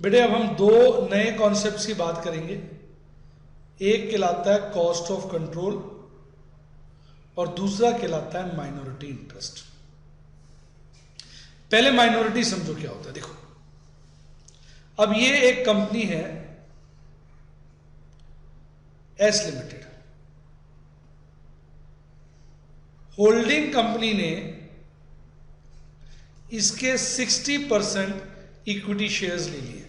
बेटे अब हम दो नए कॉन्सेप्ट्स की बात करेंगे। एक कहलाता है कॉस्ट ऑफ कंट्रोल और दूसरा कहलाता है माइनॉरिटी इंटरेस्ट। पहले माइनॉरिटी समझो क्या होता है। देखो, अब ये एक कंपनी है एस लिमिटेड। होल्डिंग कंपनी ने इसके 60% इक्विटी शेयर्स ले लिए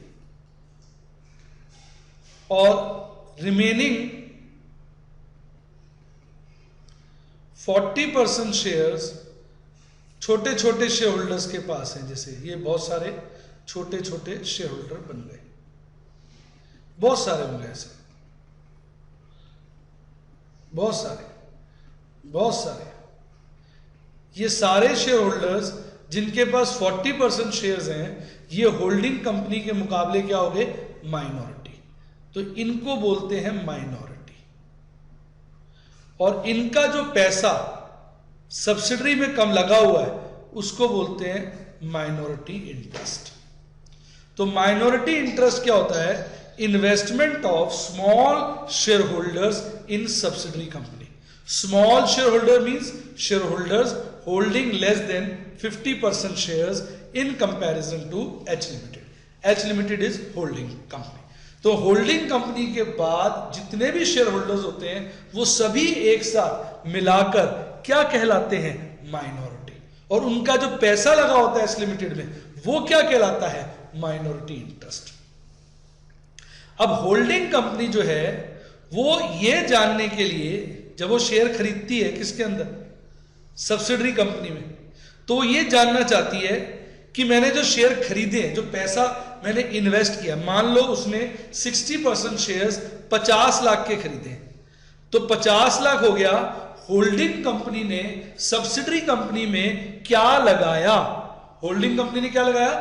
और रिमेनिंग 40% शेयर्स छोटे छोटे शेयर होल्डर्स के पास हैं। जैसे ये बहुत सारे छोटे छोटे शेयर होल्डर बन गए, बहुत सारे बन गए ऐसे, बहुत सारे। ये सारे शेयर होल्डर्स जिनके पास 40% शेयर्स हैं, ये होल्डिंग कंपनी के मुकाबले क्या हो गए? माइनॉरिटी। तो इनको बोलते हैं माइनॉरिटी। और इनका जो पैसा सब्सिडरी में कम लगा हुआ है उसको बोलते हैं माइनॉरिटी इंटरेस्ट। तो माइनॉरिटी इंटरेस्ट क्या होता है? Investment of small shareholders in subsidiary company. Small shareholder means shareholders holding less than 50% shares in comparison to H limited. H limited is holding company. तो holding company के बाद जितने भी share holders होते हैं वो सभी एक साथ मिलाकर क्या कहलाते हैं? माइनॉरिटी। और उनका जो पैसा लगा होता है एस लिमिटेड में वो क्या कहलाता है? Minority interest. अब होल्डिंग कंपनी जो है वो ये जानने के लिए, जब वो शेयर खरीदती है किसके अंदर? सब्सिडरी कंपनी में, तो वो ये जानना चाहती है कि मैंने जो शेयर खरीदे हैं, जो पैसा मैंने इन्वेस्ट किया, मान लो उसने 60% शेयर्स 50 लाख के खरीदे, तो 50 लाख हो गया। होल्डिंग कंपनी ने सब्सिडरी कंपनी में क्या लगाया? होल्डिंग कंपनी ने क्या लगाया?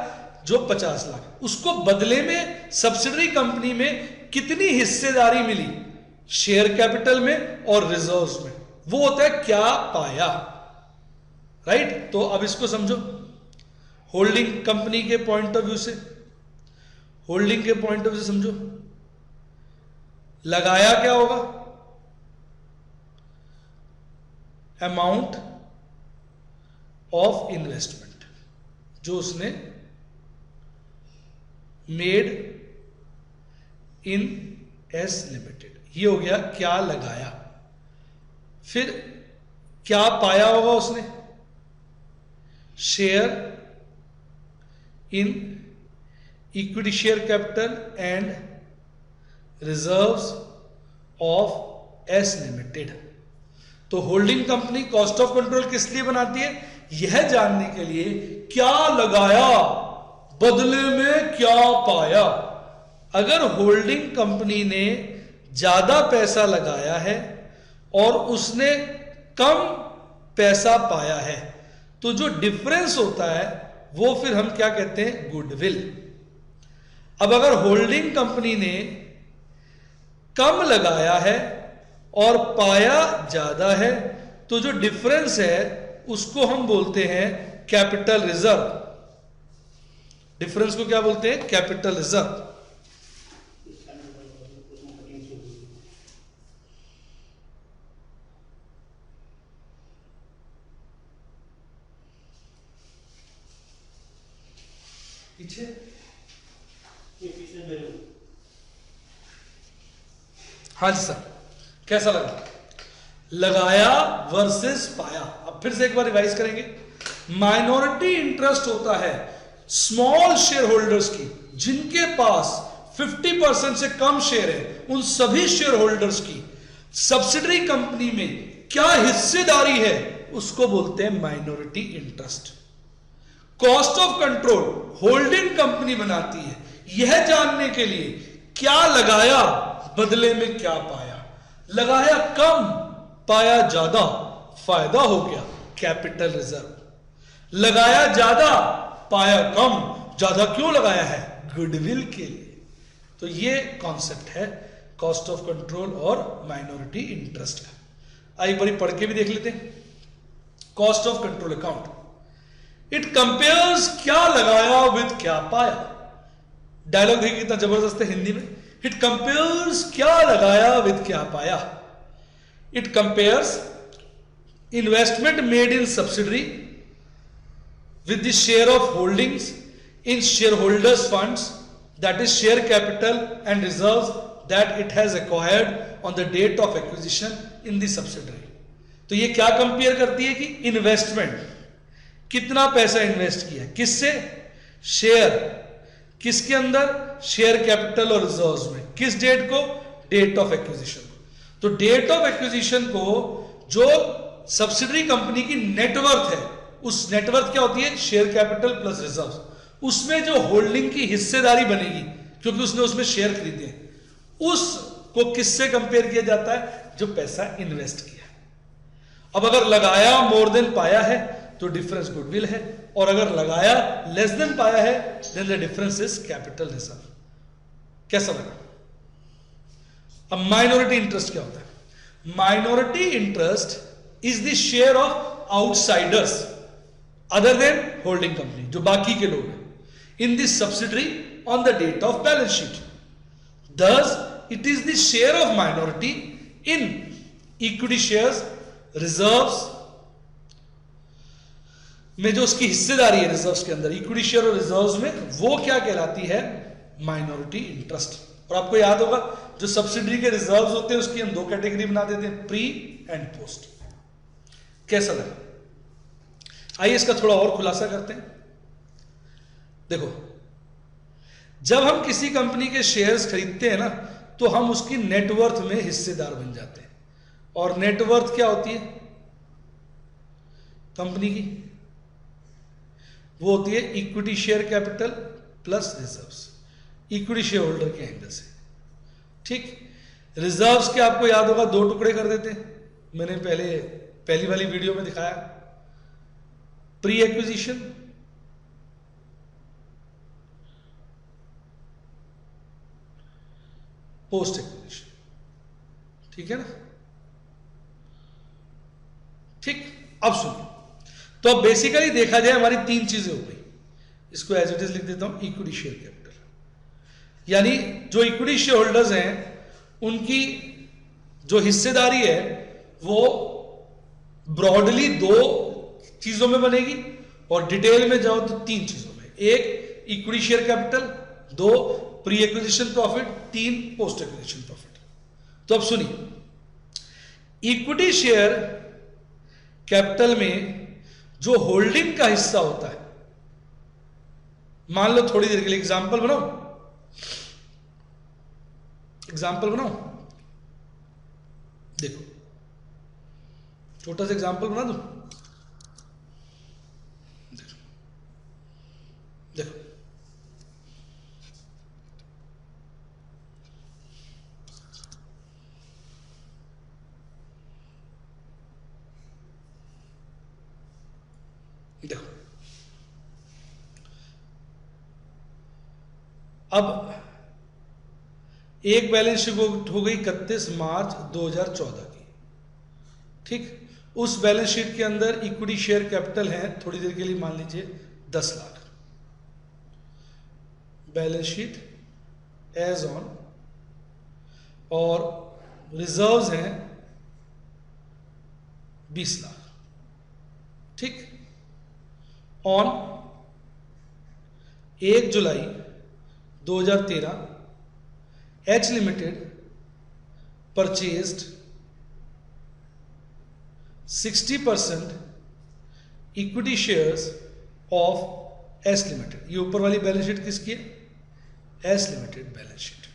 जो 50 लाख, उसको बदले में सब्सिडरी कंपनी में कितनी हिस्सेदारी मिली? शेयर कैपिटल में और रिजर्व्स में। वो होता है क्या पाया, राइट? तो अब इसको समझो होल्डिंग कंपनी के पॉइंट ऑफ व्यू से, होल्डिंग के पॉइंट ऑफ व्यू से समझो। लगाया क्या होगा? अमाउंट ऑफ इन्वेस्टमेंट जो उसने मेड इन एस लिमिटेड, ये हो गया क्या लगाया। फिर क्या पाया होगा उसने? Share in equity share capital and reserves of S limited. तो holding company cost of control किस लिए बनाती है? यह जानने के लिए क्या लगाया बदले में क्या पाया। अगर होल्डिंग कंपनी ने ज्यादा पैसा लगाया है और उसने कम पैसा पाया है, तो जो डिफरेंस होता है वो फिर हम क्या कहते हैं? गुडविल। अब अगर होल्डिंग कंपनी ने कम लगाया है और पाया ज्यादा है, तो जो डिफरेंस है उसको हम बोलते हैं कैपिटल रिजर्व। डिफरेंस को क्या बोलते हैं? Capital reserve. पीछे हाँ जी सर, कैसा लगा? लगाया वर्सेस पाया। अब फिर से एक बार रिवाइज करेंगे। माइनॉरिटी इंटरेस्ट होता है स्मॉल शेयर होल्डर्स की, जिनके पास 50% से कम शेयर है, उन सभी शेयर होल्डर्स की सब्सिडरी कंपनी में क्या हिस्सेदारी है उसको बोलते हैं minority interest. Cost of control holding company बनाती है यह जानने के लिए क्या लगाया बदले में क्या पाया। लगाया कम, पाया ज्यादा, फायदा हो गया कैपिटल रिजर्व। लगाया ज्यादा, पाया कम, ज्यादा क्यों लगाया है? गुडविल के लिए। तो ये कॉन्सेप्ट है कॉस्ट ऑफ कंट्रोल और माइनॉरिटी इंटरेस्ट का। एक बार पढ़ के भी देख लेते हैं। Cost of control account, it compares क्या लगाया विद क्या पाया। डायलॉग देखिए कितना जबरदस्त है हिंदी में। इट कंपेयर्स क्या लगाया विद क्या पाया। It compares investment made in subsidiary with the share of holdings in shareholders funds, that is share capital and reserves that it has acquired on the date of acquisition in the subsidiary। तो ये क्या compare करती है कि investment, कितना पैसा invest किया किससे, शेयर, किसके अंदर, शेयर कैपिटल और रिजर्व्स में, किस डेट को, डेट ऑफ एक्विजिशन को। तो डेट ऑफ एक्विजिशन को जो सब्सिडरी कंपनी की नेटवर्थ है, उस नेटवर्थ क्या होती है, शेयर कैपिटल प्लस रिजर्व्स, उसमें जो होल्डिंग की हिस्सेदारी बनेगी क्योंकि उसने उसमें शेयर खरीदे, उसको किससे कंपेयर किया जाता है, जो पैसा इन्वेस्ट किया। अब अगर लगाया मोर देन पाया है तो डिफरेंस गुडविल है, और अगर लगाया लेस देन पाया है then the difference is capital reserve. कैसा लगा? अब माइनॉरिटी इंटरेस्ट क्या होता है? Minority interest is the share of outsiders other than holding company, जो बाकी के लोग हैं, in this subsidiary on the date of balance sheet. Thus it is the share of minority in equity shares, reserves में जो उसकी हिस्सेदारी है रिजर्व्स के अंदर, इक्विटी शेयर और रिजर्व्स में, वो क्या कहलाती है, माइनॉरिटी इंटरेस्ट। और आपको याद होगा जो सब्सिडरी के रिजर्व्स होते हैं उसकी हम दो कैटेगरी बना देते हैं, प्री एंड पोस्ट। कैसा लगा? आइए इसका थोड़ा और खुलासा करते हैं। देखो, जब हम किसी कंपनी के शेयर्स खरीदते हैं ना, तो हम उसकी नेटवर्थ में हिस्सेदार बन जाते हैं। और नेटवर्थ क्या होती है कंपनी की? वो होती है equity share capital plus reserves, equity share holder के एंगल से। ठीक, रिजर्व्स के आपको याद होगा दो टुकड़े कर देते हैं, मैंने पहली वाली वीडियो में दिखाया, प्री एक्विजिशन पोस्ट एक्विजिशन। ठीक है ना? ठीक, अब सुनिए। तो अब बेसिकली देखा जाए हमारी तीन चीजें हो गई, इसको एज इट इज लिख देता हूं, इक्विटी शेयर कैपिटल, यानी जो इक्विटी शेयर होल्डर्स हैं उनकी जो हिस्सेदारी है वो ब्रॉडली दो चीजों में बनेगी, और डिटेल में जाओ तो तीन चीजों में, एक इक्विटी शेयर कैपिटल, दो प्री एक्विजिशन प्रॉफिट, तीन पोस्ट एक्विजिशन प्रॉफिट। तो अब सुनिए, इक्विटी शेयर कैपिटल में जो होल्डिंग का हिस्सा होता है, मान लो थोड़ी देर के लिए एग्जांपल बनाओ, देखो छोटा सा एग्जांपल बना दूं। देखो देखो अब एक बैलेंस शीट हो गई 31 मार्च 2014 की। ठीक, उस बैलेंस शीट के अंदर इक्विटी शेयर कैपिटल है, थोड़ी देर के लिए मान लीजिए 10 lakh. Balance sheet as on, और रिजर्व्स हैं 20 लाख। ठीक, on 1 July 2013 H limited purchased 60% equity shares of S limited. ये ऊपर वाली बैलेंस शीट किसकी है? S limited balance sheet.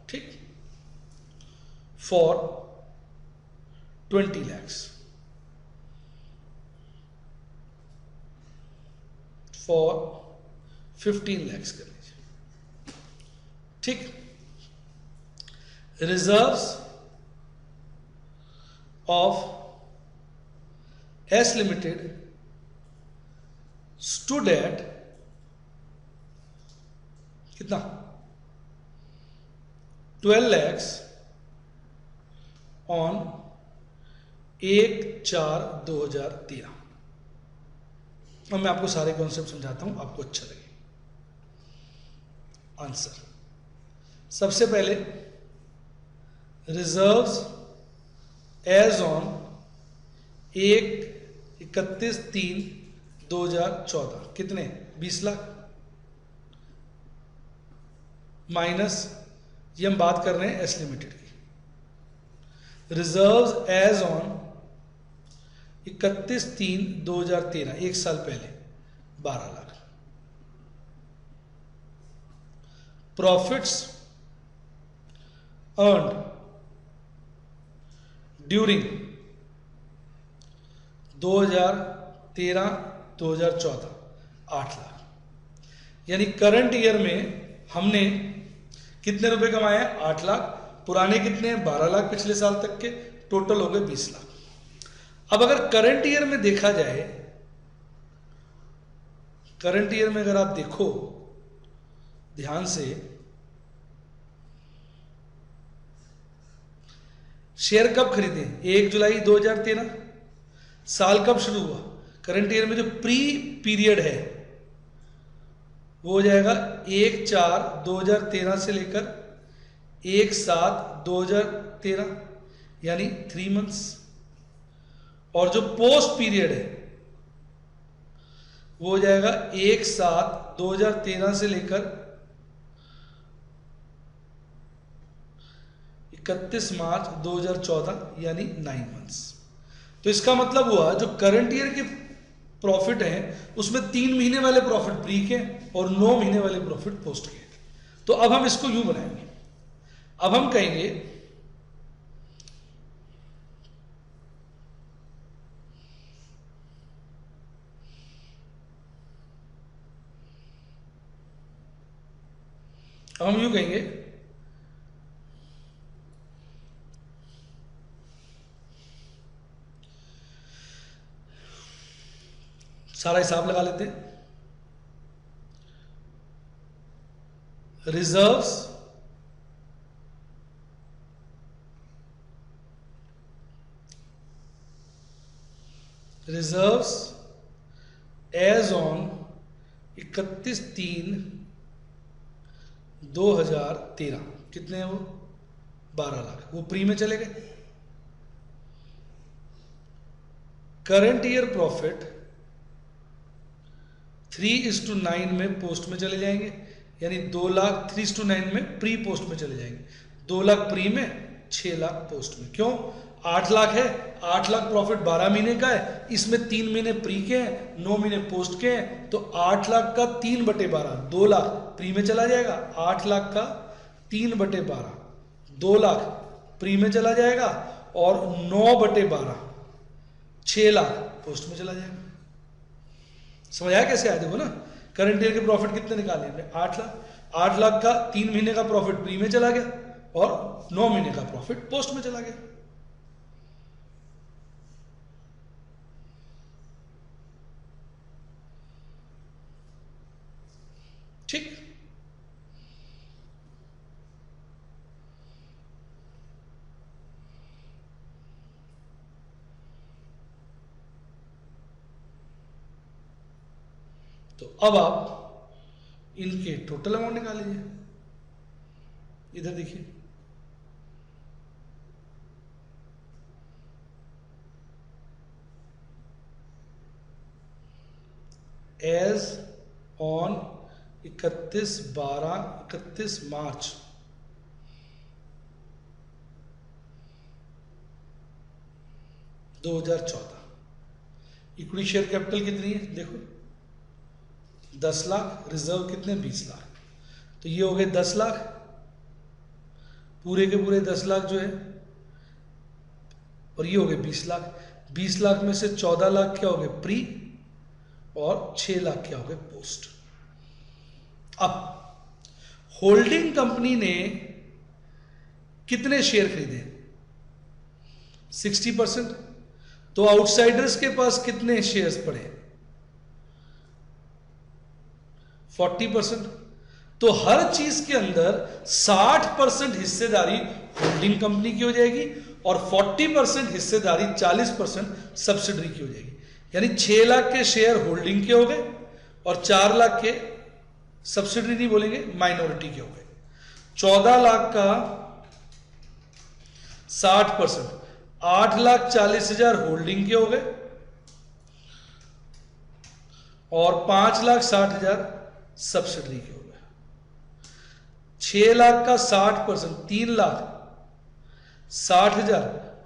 ठीक, फॉर 20 lakhs, फॉर 15 lakhs कर लीजिए। ठीक, reserves of S limited stood at कितना? 12 lakhs ऑन 1/4/2013। अब मैं आपको सारे कॉन्सेप्ट समझाता हूं, आपको अच्छा लगे। आंसर। सबसे पहले रिजर्व्स एज ऑन 1/31/3/2014 कितने? 20 लाख माइनस, ये हम बात कर रहे हैं एस लिमिटेड की। रिजर्व्स एज ऑन 31/3/2013 एक साल पहले 12 lakh. Profits earned during 2013-2014 8 lakh. यानी करंट ईयर में हमने कितने रुपए कमाए? 8 लाख। पुराने कितने हैं? 12 लाख पिछले साल तक के, टोटल हो गए 20 लाख। अब अगर करंट ईयर में देखा जाए, करंट ईयर में अगर आप देखो ध्यान से, शेयर कब खरीदे? 1 जुलाई 2013। साल कब शुरू हुआ? करंट ईयर में जो प्री पीरियड है वो हो जाएगा 1/4/2013 से लेकर 1/7/2013, यानी 3 मंथ्स। और जो पोस्ट पीरियड है वो हो जाएगा 1/7/2013 से लेकर 31 मार्च 2014, यानी 9 मंथ्स। तो इसका मतलब हुआ जो करंट ईयर के प्रॉफिट हैं उसमें 3 महीने वाले प्रॉफिट प्री के और 9 महीने वाले प्रॉफिट पोस्ट के। तो अब हम इसको यूं बनाएंगे, अब हम कहेंगे सारा हिसाब लगा लेते हैं। रिजर्व्स एज ऑन 31/3/2013 कितने हैं? वो 12 लाख। वो प्री में चले गए। करंट ईयर प्रॉफिट 3:9 में पोस्ट में चले जाएंगे, यानी 2 लाख 3:9 में प्री पोस्ट में चले जाएंगे। 2 लाख प्री में, 6 लाख पोस्ट में। क्यों? 8 लाख है, 8 लाख प्रॉफिट 12 महीने का है, इसमें 3 महीने प्री के हैं, 9 महीने पोस्ट के हैं। तो 8 लाख का 3/12, 2 लाख प्री में चला जाएगा। 8 लाख का 3/12, 2 लाख प्री में चला जाएगा, और 9/12, 6 लाख पोस्ट में चला जाएगा। समझ आया कैसे? आया देखो ना, करंट ईयर के प्रॉफिट कितने निकाले हमने? 8 लाख। 8 लाख का 3 महीने का प्रॉफिट प्री में चला गया और 9 महीने का प्रॉफिट पोस्ट में चला गया। ठीक। तो अब आप इनके टोटल अमाउंट निकाल लीजिए। इधर देखिए, as on 31 March 2014। Equity share capital कितनी है? देखो 10 लाख। रिजर्व कितने? 20 लाख। तो ये हो गए 10 लाख, पूरे के पूरे 10 लाख जो है, और ये हो गए 20 लाख। 20 लाख में से 14 लाख क्या हो गए? प्री, और 6 लाख क्या हो गए? पोस्ट। अब होल्डिंग कंपनी ने कितने शेयर खरीदे? 60%। तो आउटसाइडर्स के पास कितने शेयर्स पड़े? 40%। तो हर चीज के अंदर 60% हिस्सेदारी होल्डिंग कंपनी की हो जाएगी और 40% हिस्सेदारी 40% सब्सिडरी की हो जाएगी। यानी 6 लाख के शेयर होल्डिंग के हो गए और 4 लाख के सब्सिडरी नहीं बोलेंगे, माइनॉरिटी के हो गए। 14 लाख का 60%, 8,40,000 होल्डिंग के हो गए और 5,60,000 सब्सिडरी के हो गए। 6 लाख का 60%, 3,60,000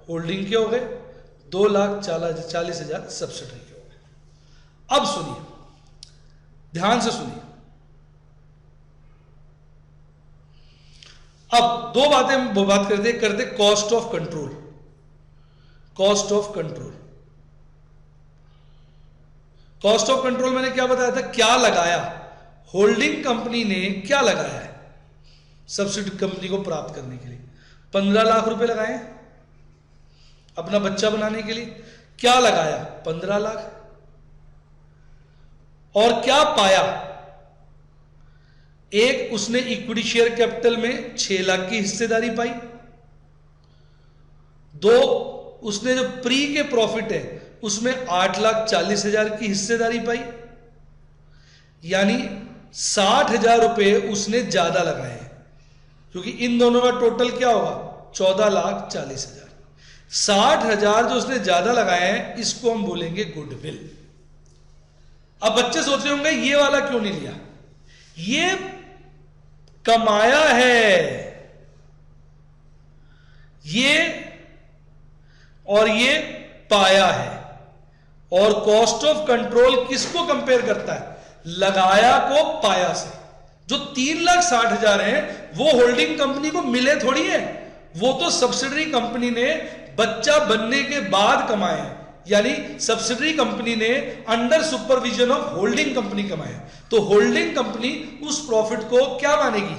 होल्डिंग के हो गए, 2,40,000 सब्सिडरी के हो गए। अब सुनिए, ध्यान से सुनिए। अब दो बातें हम बात करते cost of control. Cost of control, cost of control मैंने क्या बताया था, क्या लगाया होल्डिंग कंपनी ने, क्या लगाया है सब्सिडी कंपनी को प्राप्त करने के लिए। 15 लाख रुपए लगाए अपना बच्चा बनाने के लिए। क्या लगाया, 15 लाख। और क्या पाया, एक उसने इक्विटी शेयर कैपिटल में 6 लाख की हिस्सेदारी पाई। 2 उसने जो प्री के प्रॉफिट है उसमें 8,40,000 की हिस्सेदारी पाई, यानी 60,000 रुपए उसने ज्यादा लगाए हैं, क्योंकि इन दोनों का टोटल क्या होगा 14,40,000। 60,000 जो उसने ज्यादा लगाए हैं इसको हम बोलेंगे गुडविल। अब बच्चे सोच रहे होंगे ये वाला क्यों नहीं लिया, ये कमाया है ये और ये पाया है। और कॉस्ट ऑफ कंट्रोल किसको कंपेयर करता है, लगाया को पाया से। जो 3,60,000 है वो होल्डिंग कंपनी को मिले थोड़ी है, वो तो सब्सिडरी कंपनी ने बच्चा बनने के बाद कमाए हैं, यानी सब्सिडरी कंपनी ने under supervision of holding company कमाया। तो होल्डिंग कंपनी उस प्रॉफिट को क्या मानेगी,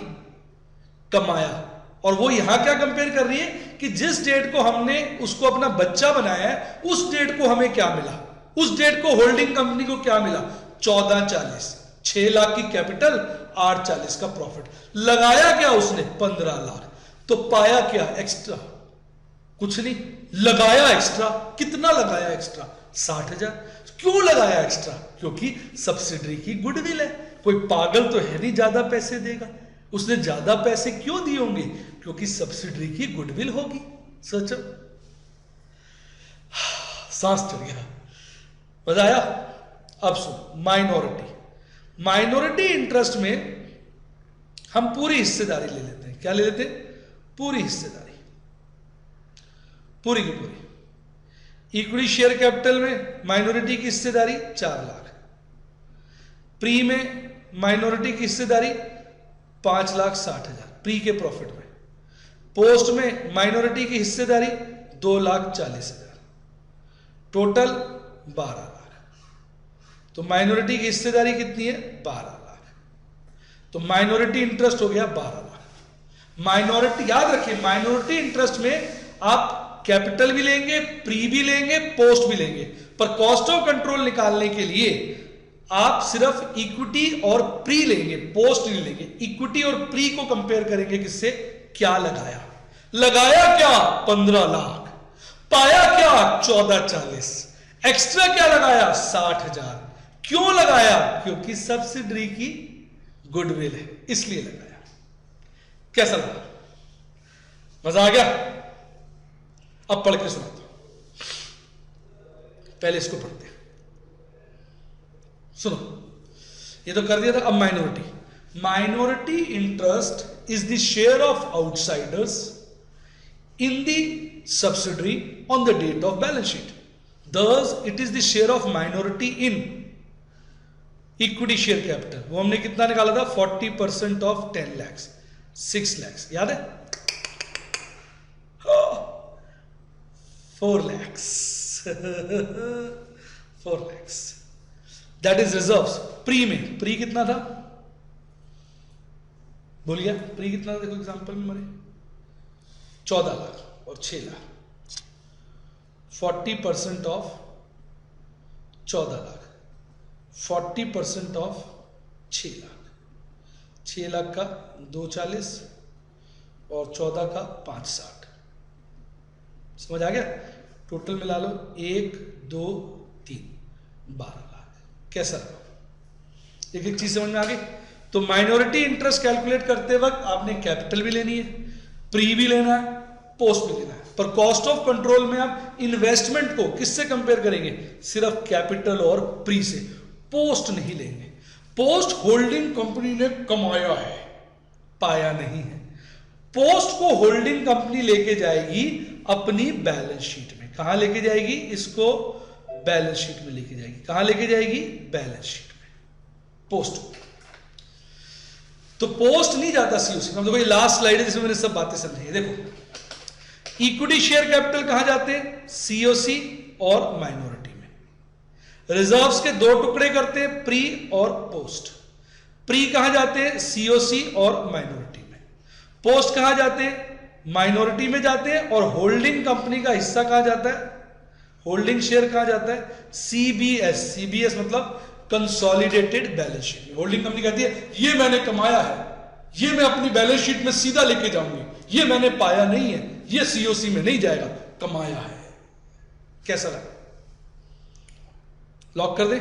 कमाया। और वो यहां क्या कंपेयर कर रही है कि जिस डेट को हमने उसको अपना बच्चा बनाया है उस डेट को हमें क्या मिला, उस डेट को होल्डिंग कंपनी को क्या मिला 14,40, 6 लाख की कैपिटल 8,40 का प्रॉफिट। लगाया क्या उसने 15 लाख, तो पाया क्या एक्स्ट्रा, कुछ नहीं, लगाया एक्स्ट्रा। कितना लगाया एक्स्ट्रा, 60,000। क्यों लगाया एक्स्ट्रा, क्योंकि सब्सिडरी की गुडविल है, कोई पागल तो है नहीं ज्यादा पैसे देगा। उसने ज्यादा पैसे क्यों दिए होंगे, क्योंकि सब्सिडरी की गुडविल होगी। सोचो, सांस चढ़ गया, मजा आया। अब सुनो, माइनॉरिटी। माइनॉरिटी इंटरेस्ट में हम पूरी हिस्सेदारी ले लेते हैं। क्या ले लेते हैं, पूरी हिस्सेदारी, पूरी की पूरी। इक्विटी शेयर कैपिटल में माइनॉरिटी की हिस्सेदारी 4 लाख, प्री में माइनॉरिटी की हिस्सेदारी 5,60,000 प्री के प्रॉफिट में, पोस्ट में माइनॉरिटी की हिस्सेदारी 2,40,000, टोटल 12 लाख। तो माइनॉरिटी की हिस्सेदारी कितनी है 12 लाख, तो माइनॉरिटी इंटरेस्ट हो गया 12 लाख। माइनॉरिटी याद रखिए, माइनॉरिटी इंटरेस्ट में आप कैपिटल भी लेंगे, प्री भी लेंगे, पोस्ट भी लेंगे, पर कॉस्ट ऑफ कंट्रोल निकालने के लिए आप सिर्फ इक्विटी और प्री लेंगे, पोस्ट नहीं लेंगे। इक्विटी और प्री को कंपेयर करेंगे किससे, क्या लगाया, लगाया क्या 15 लाख, पाया क्या 14,40, एक्स्ट्रा क्या लगाया 60,000। क्यों लगाया, क्योंकि सब्सिडरी की गुडविल है इसलिए लगाया। कैसा लगा, मजा आ गया। अब पढ़ के सुनाता हूं, पहले इसको पढ़ते हैं, सुनो। ये तो कर दिया था। अब minority. Minority interest is the share of outsiders in the subsidiary on the date of balance sheet. Thus it is the share of minority in equity share capital. वो हमने कितना निकाला था 40% ऑफ 10 लाख, 6 लाख, याद है 4 lakhs 4 lakhs that is reserves. Pre में, pre कितना था भूल गया, प्री कितना था, देखो एग्जांपल में मरे 14 लाख और 6 लाख, 40% ऑफ 14 लाख, 40% ऑफ 6 लाख, 6 लाख का 2,40 और 14 का 5,60। समझ आ गया, टोटल मिला लो 1 2 3 12 लाख। कैसा लगा, एक एक चीज समझ में आ गई। तो माइनॉरिटी इंटरेस्ट कैलकुलेट करते वक्त आपने कैपिटल भी लेनी है, प्री भी लेना है, पोस्ट भी लेना है। पर कॉस्ट ऑफ कंट्रोल में आप इन्वेस्टमेंट को किससे कंपेयर करेंगे? सिर्फ कैपिटल और प्री से, पोस्ट नहीं लेंगे। पोस्ट होल्डिंग कंपनी ने कमाया है, पाया नहीं है। पोस्ट को होल्डिंग कंपनी लेके जाएगी अपनी बैलेंस शीट में। कहां लेके जाएगी? इसको बैलेंस शीट में लेके जाएगी। कहां लेके जाएगी? बैलेंस शीट में, पोस्ट। तो पोस्ट नहीं जाता सीओसी में। देखो ये लास्ट स्लाइड है जिसमें मैंने सब बातें समझाई। देखो इक्विटी शेयर कैपिटल कहां जाते हैं? सीओसी और माइनॉरिटी में। रिजर्व्स के दो टुकड़े करते हैं, प्री और पोस्ट। प्री कहां जाते हैं? सीओसी और माइनॉरिटी में। पोस्ट कहां जाते हैं? माइनॉरिटी में जाते हैं। और होल्डिंग कंपनी का हिस्सा कहां जाता है? होल्डिंग शेयर कहां जाता है? सीबीएस। सीबीएस मतलब कंसोलिडेटेड बैलेंस शीट में। होल्डिंग कंपनी कहती है ये मैंने कमाया है, ये मैं अपनी बैलेंस शीट में सीधा लेके जाऊंगी, ये मैंने पाया नहीं है, ये सीओसी में नहीं जाएगा, कमाया है। कैसा लगा? लॉक कर दे।